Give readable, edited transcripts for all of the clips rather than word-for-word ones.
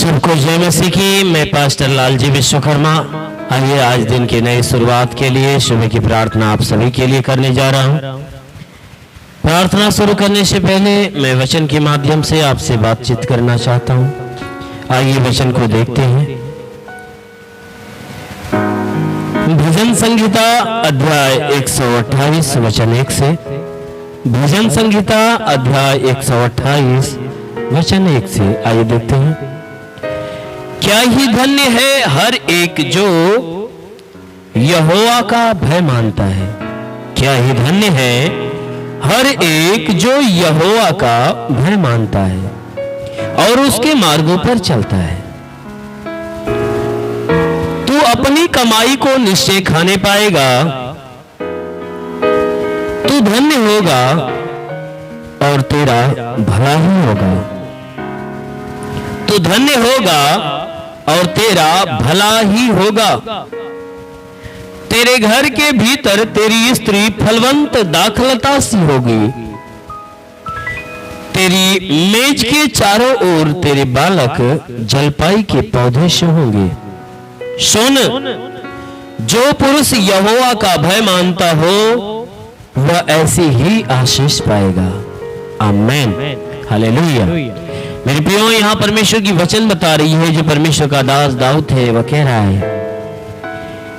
सबको जय मसीह की। मैं पास्टर लालजी विश्वकर्मा। आइए आज दिन की नई शुरुआत के लिए सुबह की प्रार्थना आप सभी के लिए करने जा रहा हूं। प्रार्थना शुरू करने से पहले मैं वचन के माध्यम से आपसे बातचीत करना चाहता हूं। आइए वचन को देखते हैं। भजन संहिता अध्याय 128 वचन 1 से। भजन संहिता अध्याय 128 वचन 1 से। आइए देखते हैं। क्या ही धन्य है हर एक जो यहोवा का भय मानता है। क्या ही धन्य है हर एक जो यहोवा का भय मानता है और उसके मार्गों पर चलता है। तू अपनी कमाई को निश्चय खाने पाएगा। तू धन्य होगा और तेरा भला ही होगा। तू धन्य होगा और तेरा भला ही होगा। तेरे घर के भीतर तेरी स्त्री फलवंत दाखलता सी होगी। तेरी मेज के चारों ओर तेरे बालक जलपाई के पौधे से होंगे। सुन, जो पुरुष यहोवा का भय मानता हो वह ऐसी ही आशीष पाएगा। आमेन, हालेलुया। मेरे प्रियो, यहां परमेश्वर की वचन बता रही है। जो परमेश्वर का दास दाऊद है वह कह रहा है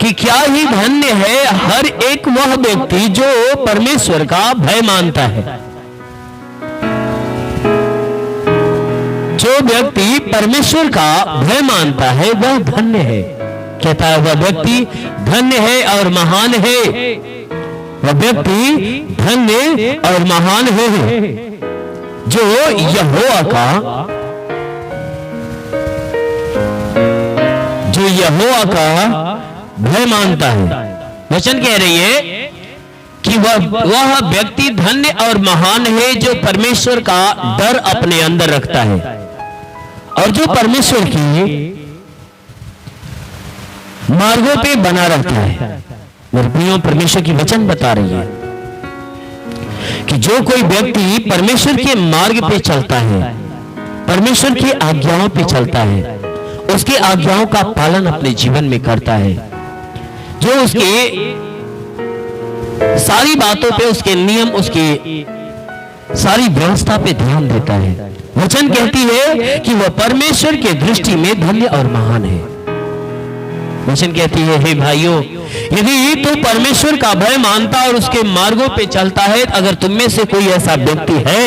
कि क्या ही धन्य है हर एक वह व्यक्ति जो परमेश्वर का भय मानता है। जो व्यक्ति परमेश्वर का भय मानता है वह धन्य है। कहता है वह व्यक्ति धन्य है और महान है। वह व्यक्ति धन्य और महान है जो यहोवा का भय मानता है। वचन कह रही है कि वह व्यक्ति धन्य और महान है जो परमेश्वर का डर अपने अंदर रखता है और जो परमेश्वर की मार्गों पे बना रहता है। मेरे प्रियो, परमेश्वर की वचन बता रही है कि जो कोई व्यक्ति परमेश्वर के मार्ग पे चलता है, परमेश्वर की आज्ञाओं पे चलता है, उसकी आज्ञाओं का पालन अपने जीवन में करता है, जो उसके सारी बातों पे, उसके नियम, उसकी सारी व्यवस्था पे ध्यान देता है, वचन कहती है कि वह परमेश्वर के दृष्टि में धन्य और महान है। वचन कहती है, हे भाइयों, यदि तू परमेश्वर का भय मानता और उसके मार्गों पे चलता है, अगर तुम में से कोई ऐसा व्यक्ति है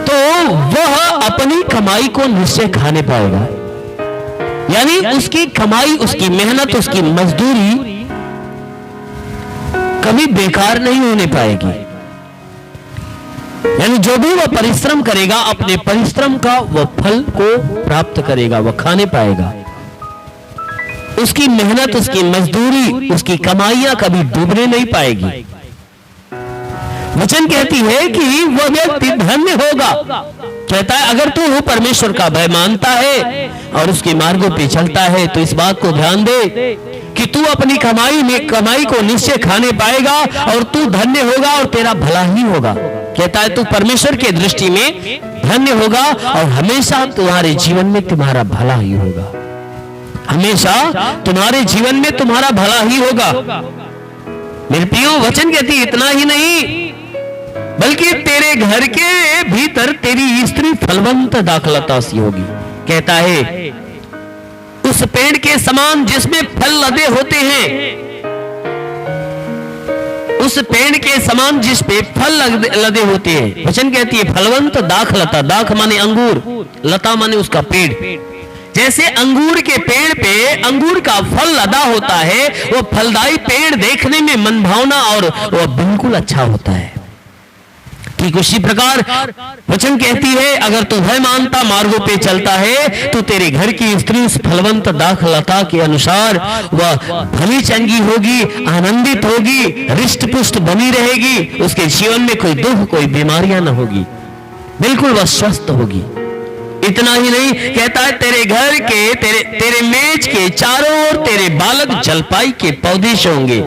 तो वह अपनी कमाई को निश्चय खाने पाएगा। यानी उसकी कमाई, उसकी मेहनत, उसकी मजदूरी कभी बेकार नहीं होने पाएगी। यानी जो भी वह परिश्रम करेगा, अपने परिश्रम का वह फल को प्राप्त करेगा, वह खाने पाएगा। उसकी मेहनत, उसकी मजदूरी, उसकी कमाइयां कभी डूबने नहीं पाएगी। वचन कहती है कि वह व्यक्ति धन्य होगा। कहता है अगर तू परमेश्वर का भय मानता है और उसके मार्गों पे चलता है तो इस बात को ध्यान दे कि तू अपनी कमाई को निश्चय खाने पाएगा और तू धन्य होगा और तेरा भला ही होगा। कहता है तू परमेश्वर के दृष्टि में धन्य होगा और हमेशा तुम्हारे जीवन में तुम्हारा भला ही होगा। हमेशा तुम्हारे जीवन में तुम्हारा भला ही होगा। मेरे प्रियो, वचन कहती इतना ही नहीं बल्कि तेरे घर के भीतर तेरी स्त्री फलवंत दाखलता सी होगी। कहता है उस पेड़ के समान जिसमें फल लदे होते हैं, उस पेड़ के समान जिस पे फल लदे होते हैं। वचन कहती है फलवंत दाखलता। दाख माने अंगूर, लता माने उसका पेड़। जैसे अंगूर के पेड़ पे अंगूर का फल लदा होता है, वो फलदायी पेड़ देखने में मनभावना और वह बिल्कुल अच्छा होता है। ठीक उसी प्रकार वचन कहती है अगर तू भय मानता, मार्गों पे चलता है, तो तेरे घर की स्त्री उस फलवंत दाखलता के अनुसार वह भली चंगी होगी, आनंदित होगी, रिष्ट पुष्ट बनी रहेगी। उसके जीवन में कोई दुख, कोई बीमारियां न होगी, बिल्कुल वह स्वस्थ होगी। इतना ही नहीं, कहता है तेरे घर के तेरे मेज के चारों ओर तेरे बालक जलपाई के पौधे से होंगे।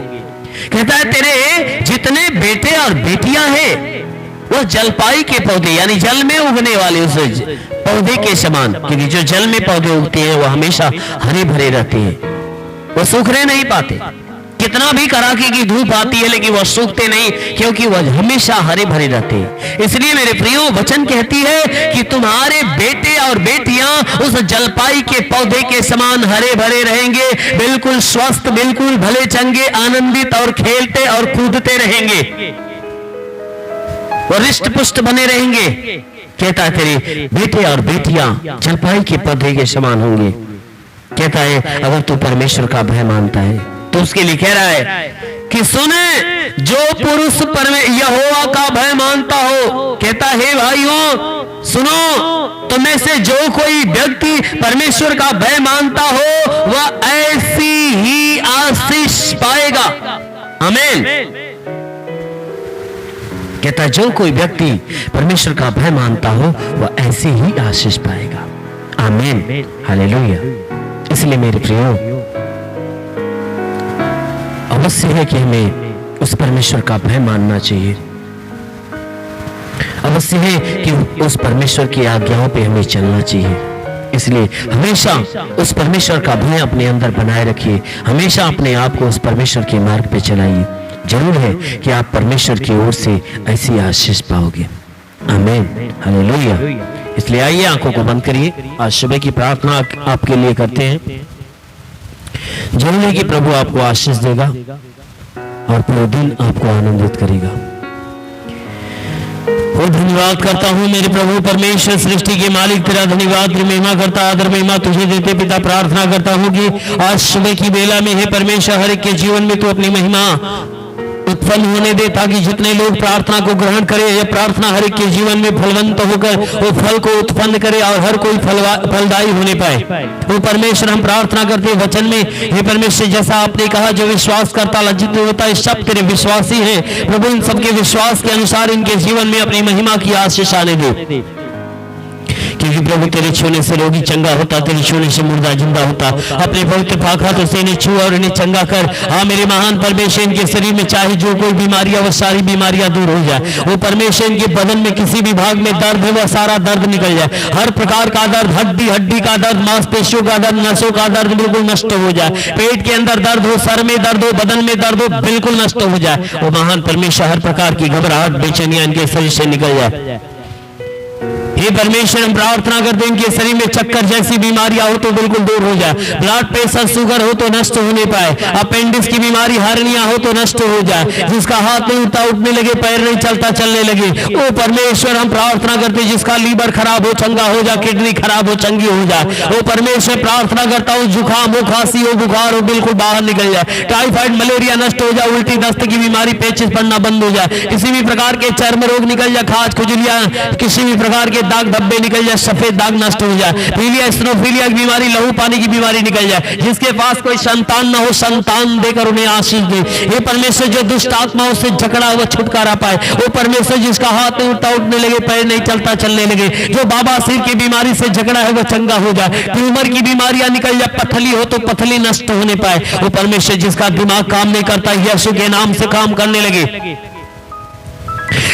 कहता है तेरे जितने बेटे और बेटियां हैं वह जलपाई के पौधे यानी जल में उगने वाले उस पौधे के समान, क्योंकि जो जल में पौधे उगते हैं वो हमेशा हरे भरे रहते हैं, वो सूखने नहीं पाते। कितना भी कड़ाके की धूप आती है लेकिन वह सूखते नहीं, क्योंकि वह हमेशा हरे भरे रहते हैं। इसलिए मेरे प्रियो, वचन कहती है कि तुम्हारे बेटे और बेटियां उस जलपाई के पौधे के समान हरे भरे रहेंगे, बिल्कुल स्वस्थ, बिल्कुल भले चंगे, आनंदित और खेलते और कूदते रहेंगे, और रिष्ट पुष्ट बने रहेंगे। कहता है तेरे बेटे और बेटियां जलपाई के पौधे के समान होंगे। कहता है अगर तू परमेश्वर का भय मानता है तो उसके लिए कह रहा है कि सुने, जो पुरुष यहोवा का भय मानता हो, कहता है भाइयों सुनो, तुम्हें से जो कोई व्यक्ति परमेश्वर का भय मानता हो वह ऐसी ही आशीष पाएगा। आमीन। कहता जो कोई व्यक्ति परमेश्वर का भय मानता हो वह ऐसी ही आशीष पाएगा। आमीन, हालेलुया। इसलिए मेरे प्रियो, अवश्य है कि हमें उस परमेश्वर का भय मानना चाहिए। अवश्य है कि उस परमेश्वर की आज्ञाओं पे हमें चलना चाहिए। इसलिए हमेशा उस परमेश्वर का भय अपने अंदर बनाए रखिए, हमेशा अपने आप को उस परमेश्वर के मार्ग पे चलाइए। जरूर है कि आप परमेश्वर की ओर से ऐसी आशीष पाओगे। आमीन, हालेलुया। इसलिए आइए आंखों को बंद करिए। आज सुबह की प्रार्थना आपके लिए करते हैं। जरूर है कि प्रभु आपको आशीष देगा और पूरे दिन आपको आनंदित करेगा। और धन्यवाद करता हूँ मेरे प्रभु परमेश्वर, सृष्टि के मालिक, तेरा धन्यवाद, महिमा करता, आदर महिमा तुझे देते पिता। प्रार्थना करता हूँ कि आज सुबह की बेला में है परमेश्वर, हर एक के जीवन में तो अपनी महिमा उत्पन्न होने दे, ताकि जितने लोग प्रार्थना को ग्रहण करें, यह प्रार्थना हर एक के जीवन में फलवंत होकर वो फल को उत्पन्न करे और हर कोई फलदायी होने पाए। वो परमेश्वर हम प्रार्थना करते वचन में, हे परमेश्वर जैसा आपने कहा जो विश्वास करता लज्जित नहीं होता, इस सब तेरे विश्वासी हैं प्रभु, इन सबके विश्वास के अनुसार इनके जीवन में अपनी महिमा की आशीष आने दे। क्योंकि प्रभु तेरे छूने से रोगी चंगा होता, तेरे छूने से मुर्दा जिंदा होता। अपने पवित्र पाखा तो से इन्हें छू और इन्हें चंगा कर। हाँ मेरे महान परमेश्वर, इनके शरीर में चाहे जो कोई बीमारियां, वो सारी बीमारियां दूर हो जाए। वो परमेश्वर इनके बदन में किसी भी भाग में दर्द है वह सारा दर्द निकल जाए। हर प्रकार का दर्द, हड्डी का दर्द, मांसपेशियों का दर्द, नसों का दर्द बिल्कुल नष्ट हो जाए। पेट के अंदर दर्द हो, सर में दर्द हो, बदन में दर्द हो, बिल्कुल नष्ट हो जाए। वो महान परमेश्वर हर प्रकार की घबराहट, बेचैनियां इनके शरीर से निकल जाए। हे परमेश्वर हम प्रार्थना करते हैं कि शरीर में चक्कर जैसी बीमारियां हो तो बिल्कुल दूर हो जाए। ब्लड प्रेशर, शुगर हो तो नष्ट होने पाए। अपेंडिक्स की बीमारी, हार्निया हो तो नष्ट हो जाए। जिसका हाथ नहीं उठता, उठने लगे, पैर नहीं चलता, चलने लगे। ओ परमेश्वर हम प्रार्थना करते हैं जिसका लीवर खराब हो चंगा हो जाए, किडनी खराब हो चंगी हो जाए। ओ परमेश्वर प्रार्थना करता हूँ जुकाम हो, खांसी हो, बुखार हो बिल्कुल बाहर निकल जाए। टाइफाइड, मलेरिया नष्ट हो जाए। उल्टी दस्त की बीमारी, पेचिस पड़ना बंद हो जाए। किसी भी प्रकार के चर्म रोग निकल जाए, खाज खुजलियां, किसी भी प्रकार के दाग धब्बे निकल जाए, सफेद दाग नष्ट हो जाए। पीलिया, स्नोफीलिया की बीमारी, लहू पानी की बीमारी निकल जाए। जिसके पास कोई संतान न हो, संतान देकर उन्हें आशीष दे। हे परमेश्वर जो दुष्ट आत्माओं से झगड़ा हुआ छुटकारा पाए। वो परमेश्वर जिसका हाथ नहीं उठता, उठने लगे, पैर नहीं चलता, चलने लगे। जो बाबा सिर की बीमारी से झगड़ा है वो चंगा हो जाए। ट्यूमर की बीमारियां निकल जाए। पथली हो तो पथली नष्ट होने पाए। वो परमेश्वर जिसका दिमाग काम नहीं करता, यीशु के नाम से काम करने लगे।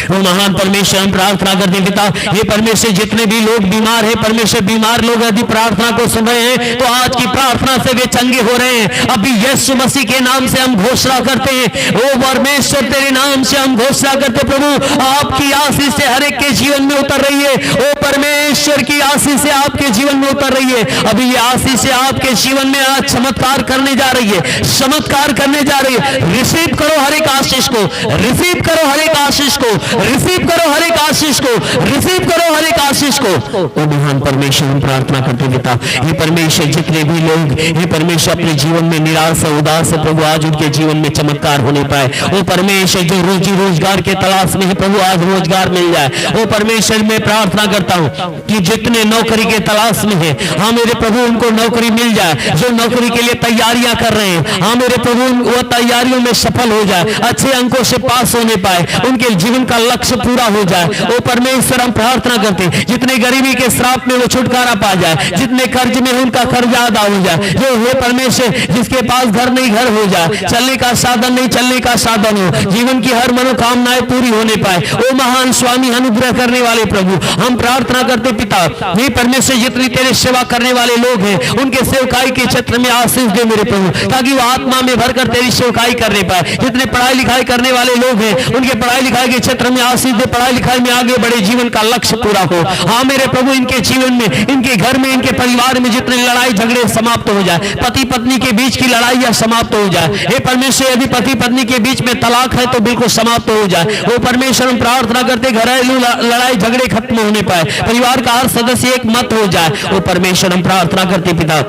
वो महान परमेश्वर हम प्रार्थना करते पिता, ये परमेश्वर जितने भी लोग बीमार हैं, परमेश्वर बीमार लोग यदि प्रार्थना को सुन रहे हैं तो आज की प्रार्थना से वे चंगे हो रहे हैं। अभी यीशु मसीह के नाम से हम घोषणा करते हैं। ओ परमेश्वर तेरे नाम से हम घोषणा करते प्रभु, आपकी आशीष से हर एक के जीवन में उतर रही है। ओ परमेश्वर की आशीष से आपके जीवन में उतर रही है। अभी ये आशीष से आपके जीवन में आज चमत्कार करने जा रही है, चमत्कार करने जा रही है। रिसीव करो हर एक आशीष को, रिसीव करो हर एक आशीष को, रिसीव करो हर एक आशीष को, रिसीव करो हर एक आशीष को। ओ महान परमेश्वर हम प्रार्थना करते पिता, हे परमेश्वर जितने भी लोग हे परमेश्वर अपने जीवन में निराश है, उदास है प्रभु, आज उनके जीवन में चमत्कार होने पाए। ओ परमेश्वर जो रोजी रोजगार के तलाश में है प्रभु, आज रोजगार मिल जाए। ओ परमेश्वर मैं प्रार्थना करता हूँ कि जितने नौकरी के तलाश में है, हाँ मेरे प्रभु उनको नौकरी मिल जाए। जो नौकरी के लिए तैयारियां कर रहे हैं, हाँ मेरे प्रभु वो तैयारियों में सफल हो जाए, अच्छे अंकों से पास होने पाए, उनके जीवन का लक्ष्य पूरा हो जाए। वो परमेश्वर हम प्रार्थना करते, जितने गरीबी के श्राप में वो छुटकारा पा जाए, जितने कर्ज में उनका कर्जा अदा हो जाए, जो हे परमेश्वर जिसके पास घर नहीं घर हो जाए, चलने का साधन नहीं चलने का साधन हो, जीवन की हर मनोकामनाएं पूरी होने पाए। ओ महान स्वामी, अनुग्रह करने वाले प्रभु, हम प्रार्थना करते पिता, हे परमेश्वर जितनी तेरे सेवा करने वाले लोग हैं उनके सेवकाई के क्षेत्र में आशीष दे मेरे प्रभु, ताकि वो आत्मा में भरकर तेरी सेवकाई करने पाए। जितने पढ़ाई लिखाई करने वाले लोग हैं उनके पढ़ाई लिखाई के क्षेत्र में आशीष दे, पढ़ाई लिखाई में आगे बढ़े, जीवन का लक्ष्य पूरा हो। हाँ मेरे प्रभु, इनके जीवन में, इनके घर में, इनके परिवार में जितने लड़ाई झगड़े समाप्त हो जाए, पति पत्नी के बीच की लड़ाइयां समाप्त हो जाए। हे परमेश्वर, यदि पति पत्नी के बीच में तलाक है तो बिल्कुल समाप्त हो जाए। वो परमेश्वर हम प्रार्थना करते घरेलू लड़ाई झगड़े खत्म होने पाए, परिवार का हर सदस्य एक मत हो जाए। वो परमेश्वर हम प्रार्थना करते पिता,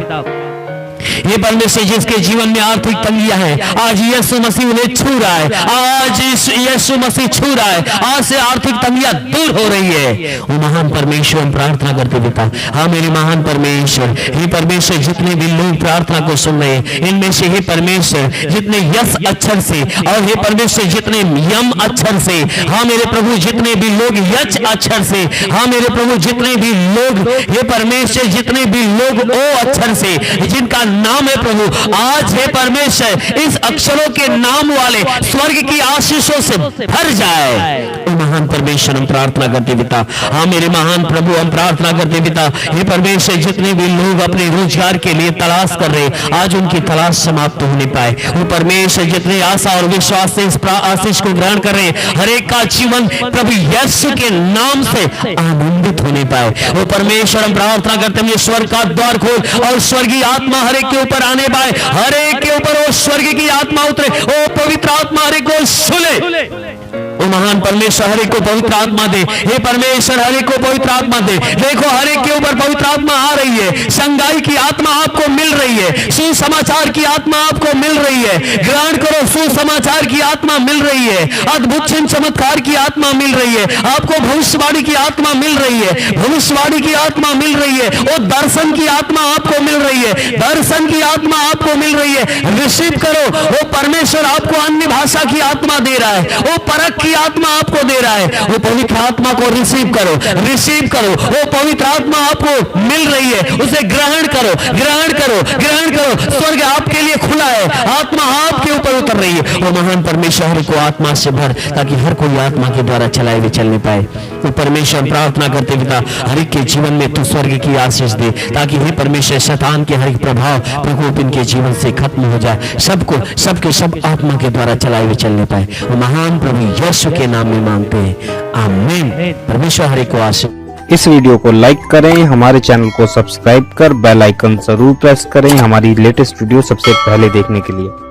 ये परमेश्वर जिसके जीवन में आर्थिक तंगियां हैं, आज यीशु मसीह उन्हें छू रहा है, आज यीशु मसीह छू रहा है, आज से आर्थिक तंगियां दूर हो रही है। वो महान परमेश्वर हम प्रार्थना करते पिता, हाँ मेरे महान परमेश्वर, हे परमेश्वर जितने भी लोग प्रार्थना को सुन रहे हैं इनमें से हे परमेश्वर जितने यस अक्षर से और हे परमेश्वर जितने यम अक्षर से, हाँ मेरे प्रभु जितने भी लोग यच अक्षर से, हाँ मेरे प्रभु जितने भी लोग हे परमेश्वर जितने भी लोग ओ अक्षर से जिनका नाम है प्रभु, आज हे परमेश्वर इस अक्षरों के नाम वाले स्वर्ग की आशीषों से भर जाए। महान परमेश्वर हम प्रार्थना करते पिता, हाँ मेरे महान प्रभु हम प्रार्थना करते पिता, हे परमेश्वर जितने भी लोग अपने रोजगार के लिए तलाश कर रहे आज उनकी तलाश समाप्त होने पाए। वो परमेश्वर जितने आशा और विश्वास से इस आशीष को ग्रहण कर रहे हर एक का जीवन प्रभु यीशु के नाम से आनंदित होने पाए। वो परमेश्वर हम प्रार्थना करते हैं स्वर्ग का द्वार खोल और स्वर्गीय आत्मा हर एक के ऊपर आने पाए, हर एक के ऊपर वो स्वर्ग की आत्मा उतरे, वो पवित्र आत्मा हर एक को छूले। ओ महान परमेश्वर हर एक को पवित्र आत्मा दे, हे परमेश्वर हर एक को पवित्र आत्मा दे। देखो हर एक के ऊपर पवित्र आत्मा आ रही है, संगाई की आत्मा आपको मिल रही है, सुसमाचार की आत्मा आपको मिल रही है, ग्रहण करो सुसमाचार की आत्मा मिल रही है, अद्भुत चिन्ह चमत्कार की आत्मा मिल रही है, आपको भविष्यवाणी की आत्मा मिल रही है, भविष्यवाणी की आत्मा मिल रही है, वो दर्शन की आत्मा आपको मिल रही है, दर्शन की आत्मा आपको मिल रही है। रिसीव करो, वो परमेश्वर आपको अन्य भाषा की आत्मा दे रहा है, वो परख की आत्मा आपको दे रहा है, वो पवित्र आत्मा को रिसीव करो, रिसीव करो, वो पवित्र आत्मा आपको मिल रही है, उसे ग्रहण करो, ग्रहण करो, ग्रहण करो। स्वर्ग आपके लिए खुला है, आत्मा आपके ऊपर उतर रही है। वो महान परमेश्वर को आत्मा से भर, ताकि हर कोई आत्मा के द्वारा चलाए हुए चलने पाए। तो परमेश्वर प्रार्थना करते पिता हर एक के जीवन में तू स्वर्ग की आशीष दे, ताकि हे परमेश्वर शैतान के हर एक प्रभाव प्रकोप इनके जीवन से खत्म हो जाए, सबको सबके सब आत्मा के द्वारा चलाए हुए चलने पाए। वो महान प्रभु यीशु के नाम में मांगते हैं, आमीन। परमेश्वर हर एक को आशीष। इस वीडियो को लाइक करें, हमारे चैनल को सब्सक्राइब कर बेल आइकन जरूर प्रेस करें हमारी लेटेस्ट वीडियो सबसे पहले देखने के लिए।